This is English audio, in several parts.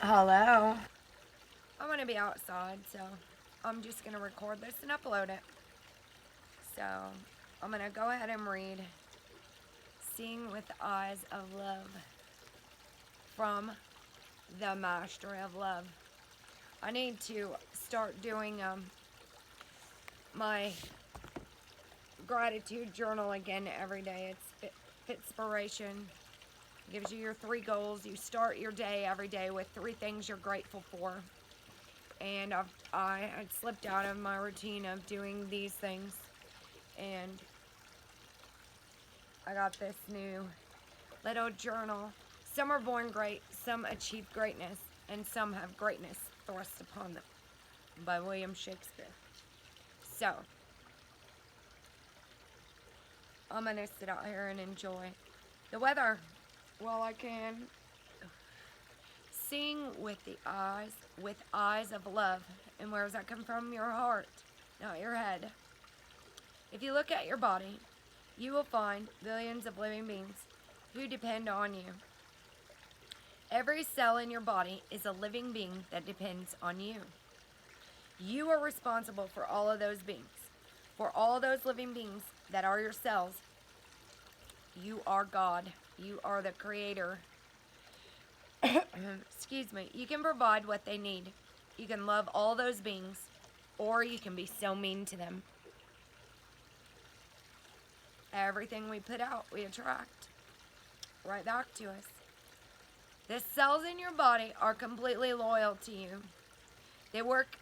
Hello. I'm going to be outside, so I'm just going to record this and upload it. So I'm going to go ahead and read Seeing with the Eyes of Love from the Mastery of Love. I need to start doing my gratitude journal again every day. It's inspiration. Gives you your 3 goals. You start your day every day with 3 things you're grateful for. And I had slipped out of my routine of doing these things. And I got this new little journal. Some are born great, some achieve greatness, and some have greatness thrust upon them. By William Shakespeare. So, I'm going to sit out here and enjoy the weather while I can. Seeing with eyes of love. And where does that come from? Your heart, not your head. If you look at your body, you will find billions of living beings who depend on you. Every cell in your body is a living being that depends on you. You are responsible for all of those beings. For all those living beings that are your cells, you are God. You are the creator. Excuse me. You can provide what they need. You can love all those beings, or you can be so mean to them. Everything we put out, we attract right back to us. The cells in your body are completely loyal to you. They work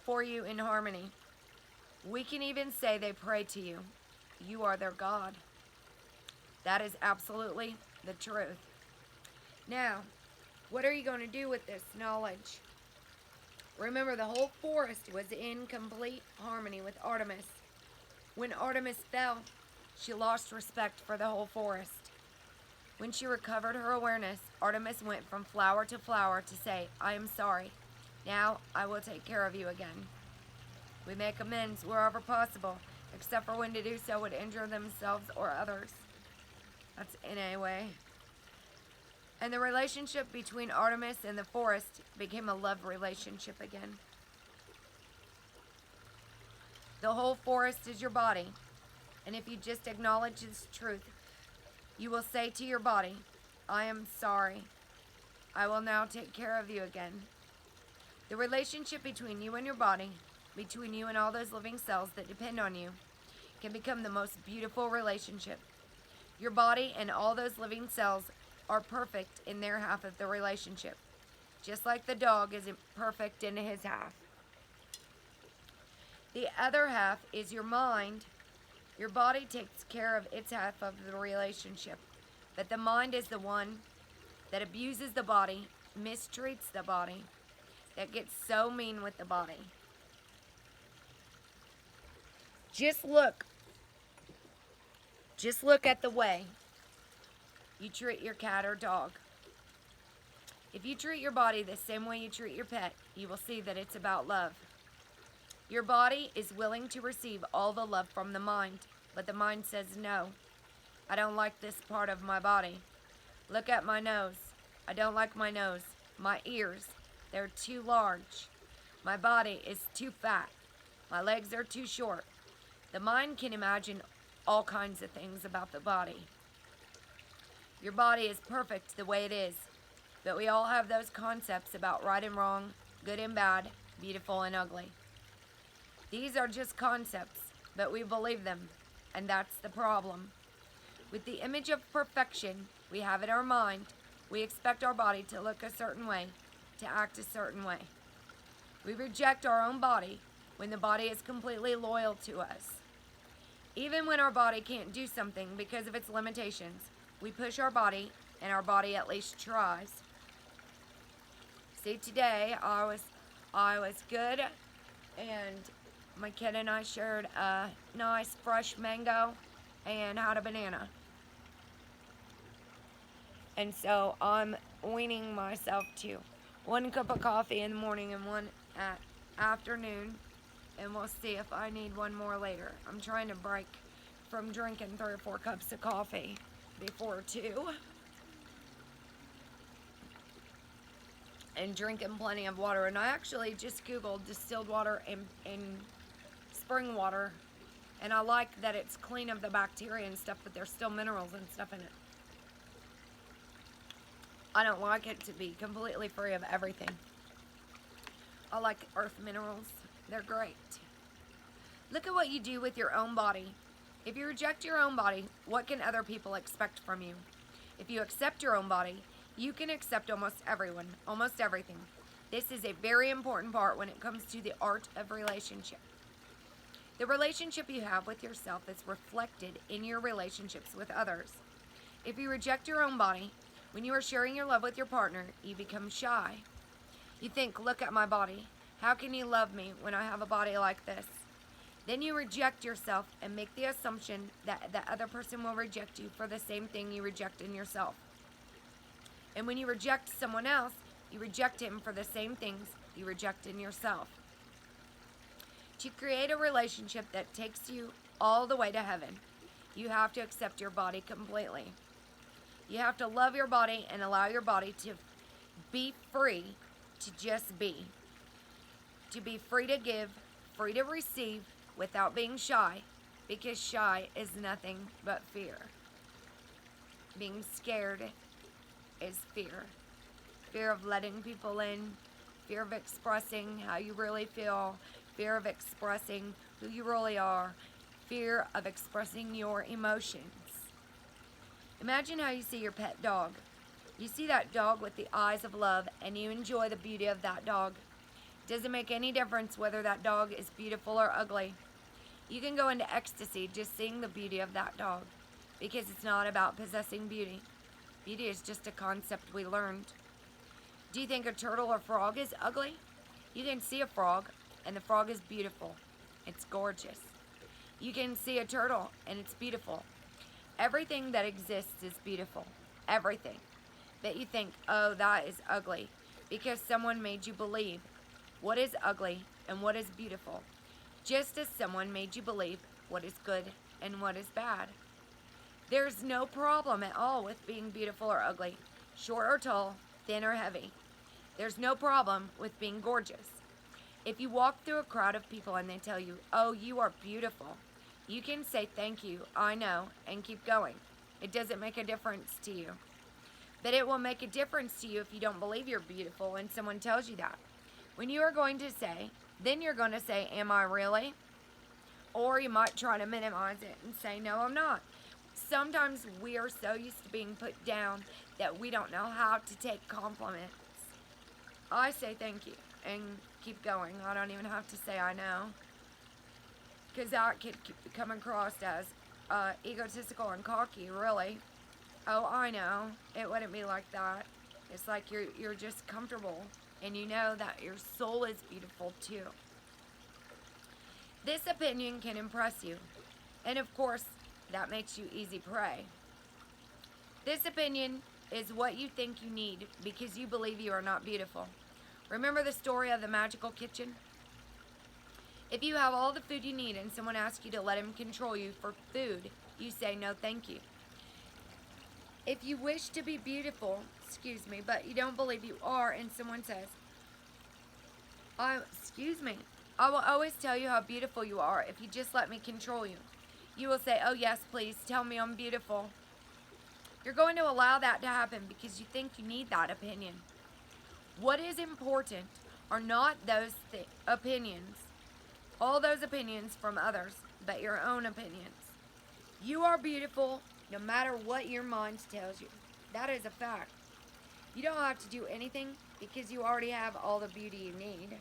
for you in harmony. We can even say they pray to you. You are their God. That is absolutely the truth. Now, what are you going to do with this knowledge? Remember, the whole forest was in complete harmony with Artemis. When Artemis fell, she lost respect for the whole forest. When she recovered her awareness, Artemis went from flower to flower to say, I am sorry. Now I will take care of you again. We make amends wherever possible, except for when to do so would injure themselves or others. That's in a way. And the relationship between Artemis and the forest became a love relationship again. The whole forest is your body. And if you just acknowledge this truth, you will say to your body, I am sorry. I will now take care of you again. The relationship between you and your body, between you and all those living cells that depend on you, can become the most beautiful relationship. Your body and all those living cells are perfect in their half of the relationship, just like the dog is perfect in his half. The other half is your mind. Your body takes care of its half of the relationship, but the mind is the one that abuses the body, mistreats the body, that gets so mean with the body. Just look at the way you treat your cat or dog. If you treat your body the same way you treat your pet, you will see that it's about love. Your body is willing to receive all the love from the mind, but the mind says no. I don't like this part of my body. Look at my nose. I don't like my nose. My ears, they're too large. My body is too fat. My legs are too short. The mind can imagine all kinds of things about the body. Your body is perfect the way it is, but we all have those concepts about right and wrong, good and bad, beautiful and ugly. These are just concepts, but we believe them, and that's the problem. With the image of perfection we have in our mind, we expect our body to look a certain way, to act a certain way. We reject our own body when the body is completely loyal to us. Even when our body can't do something because of its limitations, we push our body, and our body at least tries. See, today I was good, and my kid and I shared a nice fresh mango and had a banana. And so I'm weaning myself to 1 cup of coffee in the morning and 1 at afternoon, and we'll see if I need 1 more later. I'm trying to break from drinking 3 or 4 cups of coffee before 2. and drinking plenty of water. And I actually just Googled distilled water and spring water. And I like that it's clean of the bacteria and stuff, but there's still minerals and stuff in it. I don't like it to be completely free of everything. I like earth minerals. They're great. Look at what you do with your own body. If you reject your own body, what can other people expect from you? If you accept your own body, you can accept almost everyone, almost everything. This is a very important part when it comes to the art of relationship. The relationship you have with yourself is reflected in your relationships with others. If you reject your own body, when you are sharing your love with your partner, you become shy. You think, look at my body. How can you love me when I have a body like this? Then you reject yourself and make the assumption that the other person will reject you for the same thing you reject in yourself. And when you reject someone else, you reject him for the same things you reject in yourself. To create a relationship that takes you all the way to heaven, you have to accept your body completely. You have to love your body and allow your body to be free to just be. To be free to give, free to receive without being shy, because shy is nothing but fear. Being scared is fear. Fear of letting people in, fear of expressing how you really feel, fear of expressing who you really are, fear of expressing your emotions. Imagine how you see your pet dog. You see that dog with the eyes of love and you enjoy the beauty of that dog. It doesn't make any difference whether that dog is beautiful or ugly. You can go into ecstasy just seeing the beauty of that dog, because it's not about possessing beauty. Beauty is just a concept we learned. Do you think a turtle or frog is ugly? You can see a frog and the frog is beautiful. It's gorgeous. You can see a turtle and it's beautiful. Everything that exists is beautiful. Everything that you think, oh, that is ugly, because someone made you believe what is ugly and what is beautiful, just as someone made you believe what is good and what is bad. There's no problem at all with being beautiful or ugly, short or tall, thin or heavy. There's no problem with being gorgeous. If you walk through a crowd of people and they tell you, oh, you are beautiful, you can say thank you, I know, and keep going. It doesn't make a difference to you. But it will make a difference to you if you don't believe you're beautiful and someone tells you that. When you are going to say, then you're going to say, am I really? Or you might try to minimize it and say, no, I'm not. Sometimes we are so used to being put down that we don't know how to take compliments. I say thank you and keep going. I don't even have to say I know, because that could come across as egotistical and cocky, really. Oh, I know. It wouldn't be like that. It's like you're just comfortable and you know that your soul is beautiful too. This opinion can impress you, and of course, that makes you easy prey. This opinion is what you think you need because you believe you are not beautiful. Remember the story of the magical kitchen? If you have all the food you need and someone asks you to let him control you for food, you say no thank you. If you wish to be beautiful, but you don't believe you are, and someone says, I will always tell you how beautiful you are if you just let me control you. You will say, oh yes, please, tell me I'm beautiful. You're going to allow that to happen because you think you need that opinion. What is important are not those opinions, all those opinions from others, but your own opinions. You are beautiful no matter what your mind tells you. That is a fact. You don't have to do anything because you already have all the beauty you need.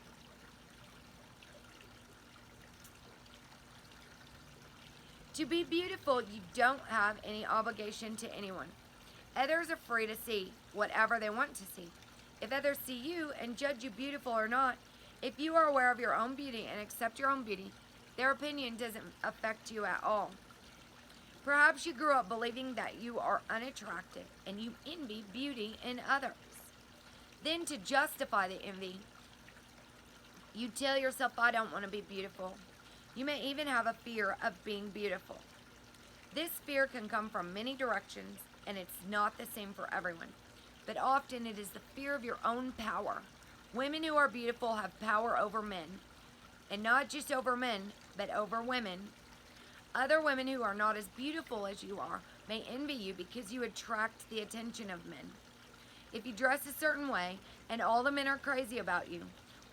To be beautiful, you don't have any obligation to anyone. Others are free to see whatever they want to see. If others see you and judge you beautiful or not, if you are aware of your own beauty and accept your own beauty, their opinion doesn't affect you at all. Perhaps you grew up believing that you are unattractive and you envy beauty in others. Then to justify the envy, you tell yourself, I don't want to be beautiful. You may even have a fear of being beautiful. This fear can come from many directions, and it's not the same for everyone. but often it is the fear of your own power. Women who are beautiful have power over men, and not just over men, but over women. Other women who are not as beautiful as you are may envy you because you attract the attention of men. If you dress a certain way and all the men are crazy about you,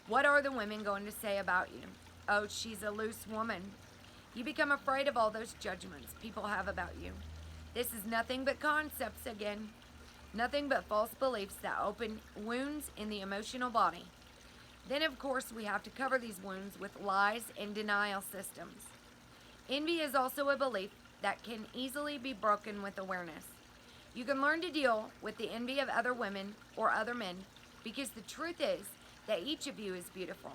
what are the women going to say about you? Oh, she's a loose woman. You become afraid of all those judgments people have about you. This is nothing but concepts again. Nothing but false beliefs that open wounds in the emotional body. Then, of course, we have to cover these wounds with lies and denial systems. Envy is also a belief that can easily be broken with awareness. You can learn to deal with the envy of other women or other men because the truth is that each of you is beautiful.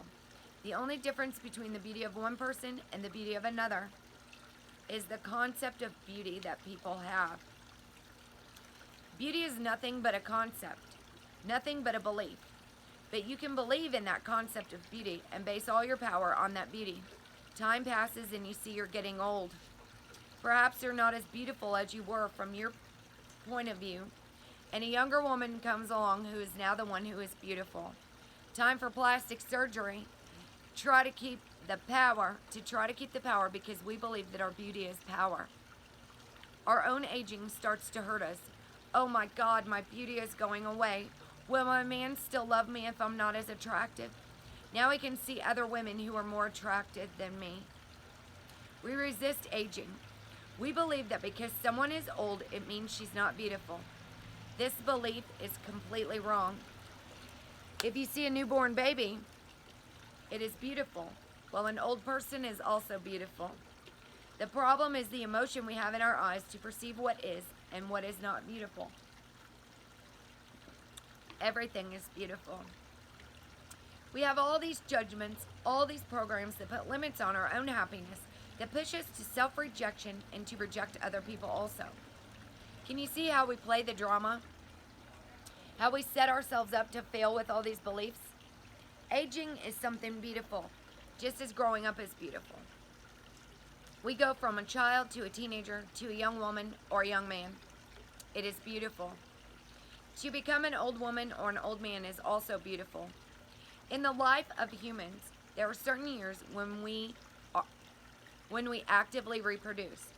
The only difference between the beauty of one person and the beauty of another is the concept of beauty that people have. Beauty is nothing but a concept, nothing but a belief. But you can believe in that concept of beauty and base all your power on that beauty. Time passes and you see you're getting old. Perhaps you're not as beautiful as you were from your point of view, and a younger woman comes along who is now the one who is beautiful. Time for plastic surgery. Try to keep the power because we believe that our beauty is power. Our own aging starts to hurt us. Oh my God, my beauty is going away. Will my man still love me if I'm not as attractive? Now we can see other women who are more attractive than me. We resist aging. We believe that because someone is old, it means she's not beautiful. This belief is completely wrong. If you see a newborn baby, it is beautiful. Well, an old person is also beautiful. The problem is the emotion we have in our eyes to perceive what is and what is not beautiful. Everything is beautiful. We have all these judgments, all these programs that put limits on our own happiness, that push us to self-rejection and to reject other people also. Can you see how we play the drama? How we set ourselves up to fail with all these beliefs? Aging is something beautiful, just as growing up is beautiful. We go from a child to a teenager to a young woman or a young man. It is beautiful. To become an old woman or an old man is also beautiful. In the life of humans, there are certain years when we actively reproduce.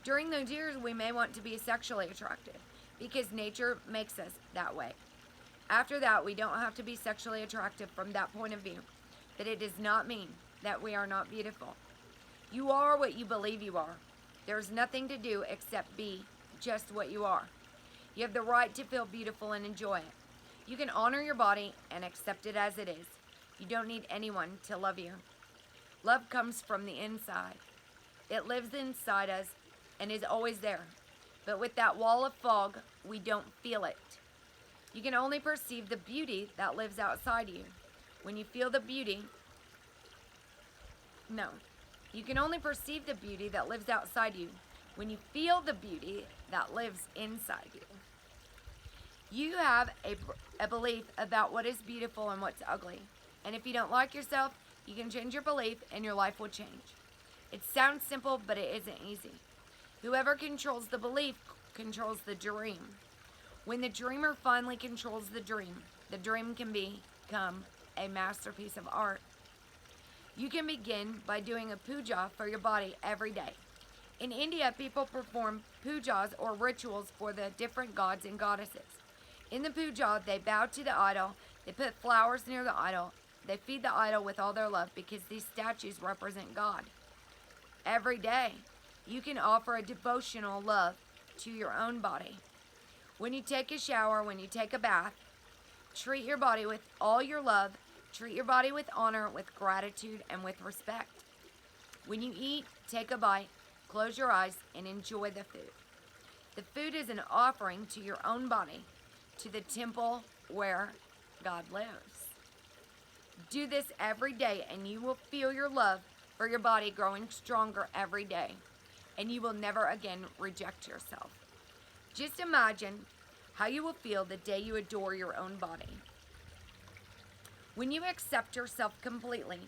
During those years, we may want to be sexually attractive because nature makes us that way. After that, we don't have to be sexually attractive from that point of view, but it does not mean that we are not beautiful. You are what you believe you are. There's nothing to do except be just what you are. You have the right to feel beautiful and enjoy it. You can honor your body and accept it as it is. You don't need anyone to love you. Love comes from the inside. It lives inside us and is always there. But with that wall of fog, we don't feel it. You can only perceive the beauty that lives outside you. When you feel the beauty, you can only perceive the beauty that lives outside you when you feel the beauty that lives inside you. You have a belief about what is beautiful and what's ugly. And if you don't like yourself, you can change your belief and your life will change. It sounds simple, but it isn't easy. Whoever controls the belief controls the dream. When the dreamer finally controls the dream can become a masterpiece of art. You can begin by doing a puja for your body every day. In India, people perform pujas or rituals for the different gods and goddesses. In the puja, they bow to the idol, they put flowers near the idol, they feed the idol with all their love because these statues represent God. Every day, you can offer a devotional love to your own body. When you take a shower, when you take a bath, treat your body with all your love, treat your body with honor, with gratitude, and with respect. When you eat, take a bite, close your eyes, and enjoy the food. The food is an offering to your own body, to the temple where God lives. Do this every day, and you will feel your love for your body growing stronger every day, and you will never again reject yourself. Just imagine how you will feel the day you adore your own body. When you accept yourself completely,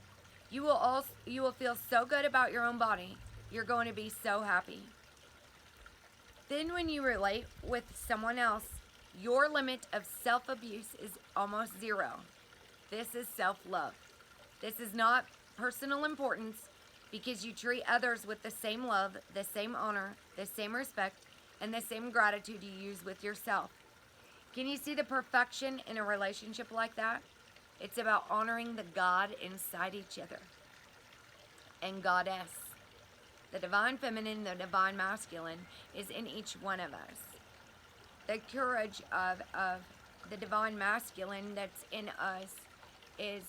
you will feel so good about your own body. You're going to be so happy. Then when you relate with someone else, Your limit of self-abuse is almost zero. This is self-love. This is not personal importance because you treat others with the same love, the same honor, the same respect, and the same gratitude you use with yourself. Can you see the perfection in a relationship like that? It's about honoring the God inside each other and goddess. The divine feminine, the divine masculine is in each one of us. The courage of the divine masculine that's in us is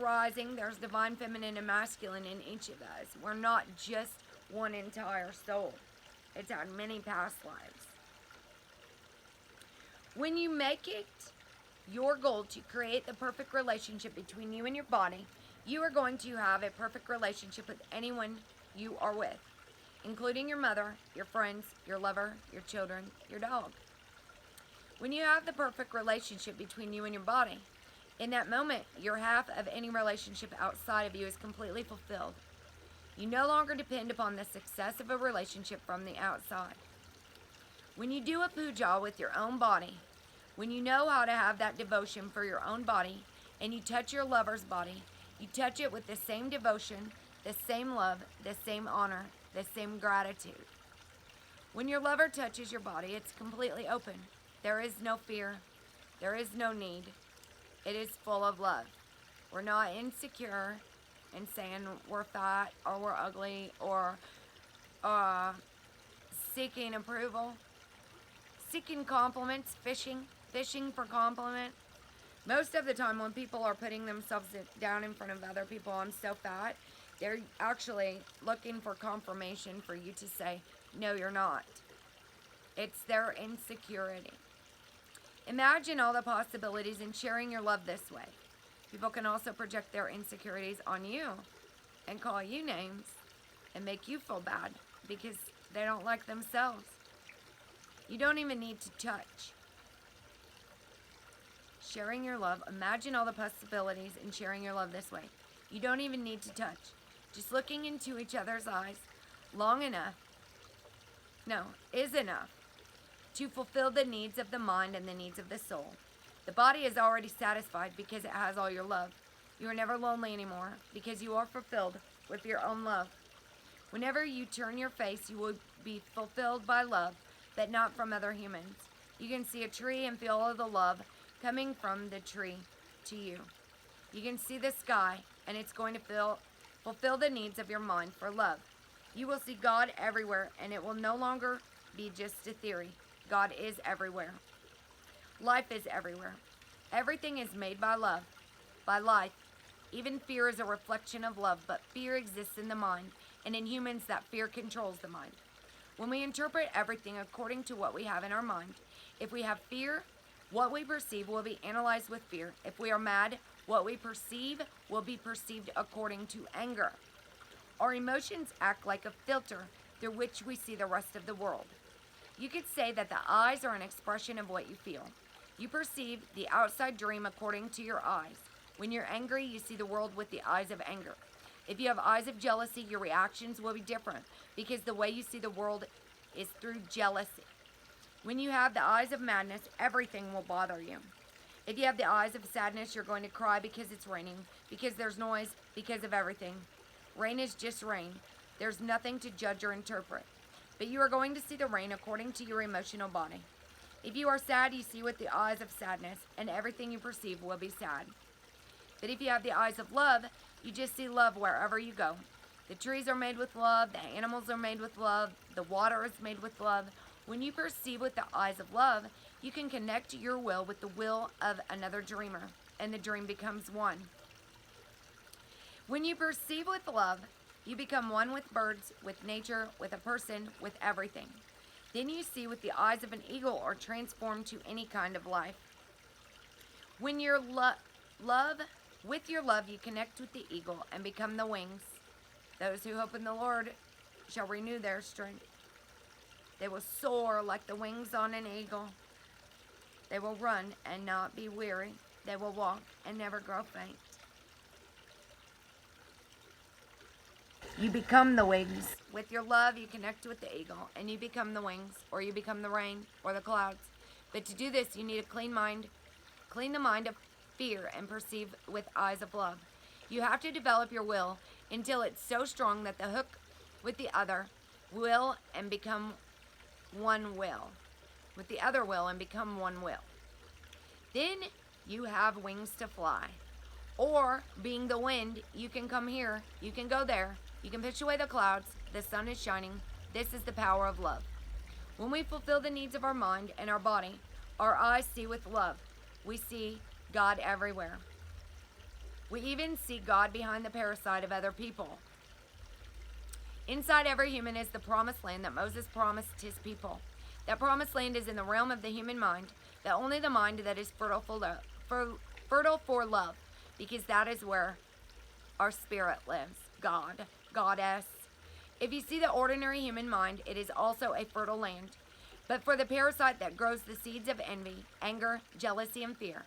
rising. There's divine feminine and masculine in each of us. We're not just one entire soul. It's had many past lives. When you make it your goal to create the perfect relationship between you and your body, you are going to have a perfect relationship with anyone you are with, including your mother, your friends, your lover, your children, your dog. When you have the perfect relationship between you and your body, in that moment, your half of any relationship outside of you is completely fulfilled. You no longer depend upon the success of a relationship from the outside. When you do a puja with your own body, when you know how to have that devotion for your own body, and you touch your lover's body, you touch it with the same devotion, the same love, the same honor, the same gratitude. When your lover touches your body, it's completely open. There is no fear. There is no need. It is full of love. We're not insecure and saying we're fat or we're ugly or seeking approval, seeking compliments, fishing for compliment. Most of the time when people are putting themselves down in front of other people, I'm so fat, they're actually looking for confirmation for you to say, no, you're not. It's their insecurity. Imagine all the possibilities in sharing your love this way. People can also project their insecurities on you and call you names and make you feel bad because they don't like themselves. You don't even need to touch. Sharing your love, imagine all the possibilities in sharing your love this way. You don't even need to touch. Just looking into each other's eyes long enough, is enough to fulfill the needs of the mind and the needs of the soul. The body is already satisfied because it has all your love. You are never lonely anymore because you are fulfilled with your own love. Whenever you turn your face, you will be fulfilled by love, but not from other humans. You can see a tree and feel all the love coming from the tree to you. You can see the sky, and it's going to fulfill the needs of your mind for love. You will see God everywhere, and it will no longer be just a theory. God is everywhere. Life is everywhere. Everything is made by love, by life. Even fear is a reflection of love, but fear exists in the mind, and in humans that fear controls the mind. When we interpret everything according to what we have in our mind, if we have fear, what we perceive will be analyzed with fear. If we are mad, what we perceive will be perceived according to anger. Our emotions act like a filter through which we see the rest of the world. You could say that the eyes are an expression of what you feel. You perceive the outside dream according to your eyes. When you're angry, you see the world with the eyes of anger. If you have eyes of jealousy, your reactions will be different because the way you see the world is through jealousy. When you have the eyes of madness, everything will bother you. If you have the eyes of sadness, you're going to cry because it's raining, because there's noise, because of everything. Rain is just rain. There's nothing to judge or interpret. But you are going to see the rain according to your emotional body. If you are sad, you see with the eyes of sadness, and everything you perceive will be sad. But if you have the eyes of love, you just see love wherever you go. The trees are made with love, the animals are made with love, the water is made with love. When you perceive with the eyes of love, you can connect your will with the will of another dreamer, and the dream becomes one. When you perceive with love, you become one with birds, with nature, with a person, with everything. Then you see with the eyes of an eagle or transform to any kind of life. When your with your love, you connect with the eagle and become the wings. Those who hope in the Lord shall renew their strength. They will soar like the wings on an eagle. They will run and not be weary. They will walk and never grow faint. You become the wings. With your love, you connect with the eagle, and you become the wings, or you become the rain, or the clouds. But to do this, you need a clean mind. Clean the mind of fear and perceive with eyes of love. You have to develop your will until it's so strong that the hook with the other will and become one will. With the other will and become one will. Then you have wings to fly. Or, being the wind, you can come here, you can go there, you can push away the clouds, the sun is shining. This is the power of love. When we fulfill the needs of our mind and our body, our eyes see with love. We see God everywhere. We even see God behind the parasite of other people. Inside every human is the promised land that Moses promised his people. That promised land is in the realm of the human mind, that only the mind that is fertile for love, because that is where our spirit lives, God, Goddess. If you see the ordinary human mind, it is also a fertile land, but for the parasite that grows the seeds of envy, anger, jealousy, and fear.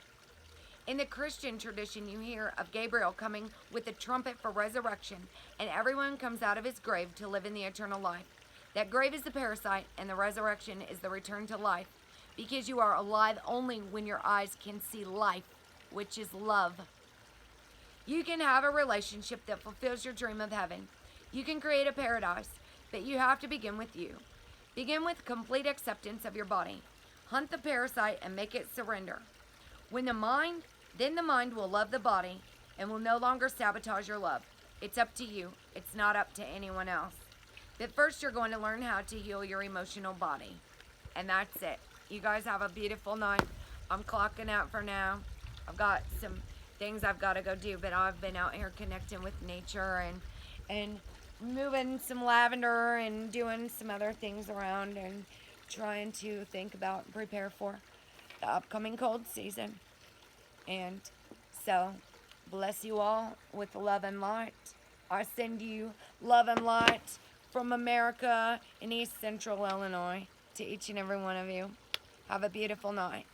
In the Christian tradition, you hear of Gabriel coming with the trumpet for resurrection, and everyone comes out of his grave to live in the eternal life. That grave is the parasite, and the resurrection is the return to life, because you are alive only when your eyes can see life, which is love. You can have a relationship that fulfills your dream of heaven. You can create a paradise, but you have to begin with you. Begin with complete acceptance of your body. Hunt the parasite and make it surrender. Then the mind will love the body and will no longer sabotage your love. It's up to you. It's not up to anyone else. But first you're going to learn how to heal your emotional body. And that's it. You guys have a beautiful night. I'm clocking out for now. I've got some things I've got to go do, but I've been out here connecting with nature and moving some lavender and doing some other things around and trying to think about and prepare for the upcoming cold season. And so, bless you all with love and light. I send you love and light from America in East Central Illinois to each and every one of you. Have a beautiful night.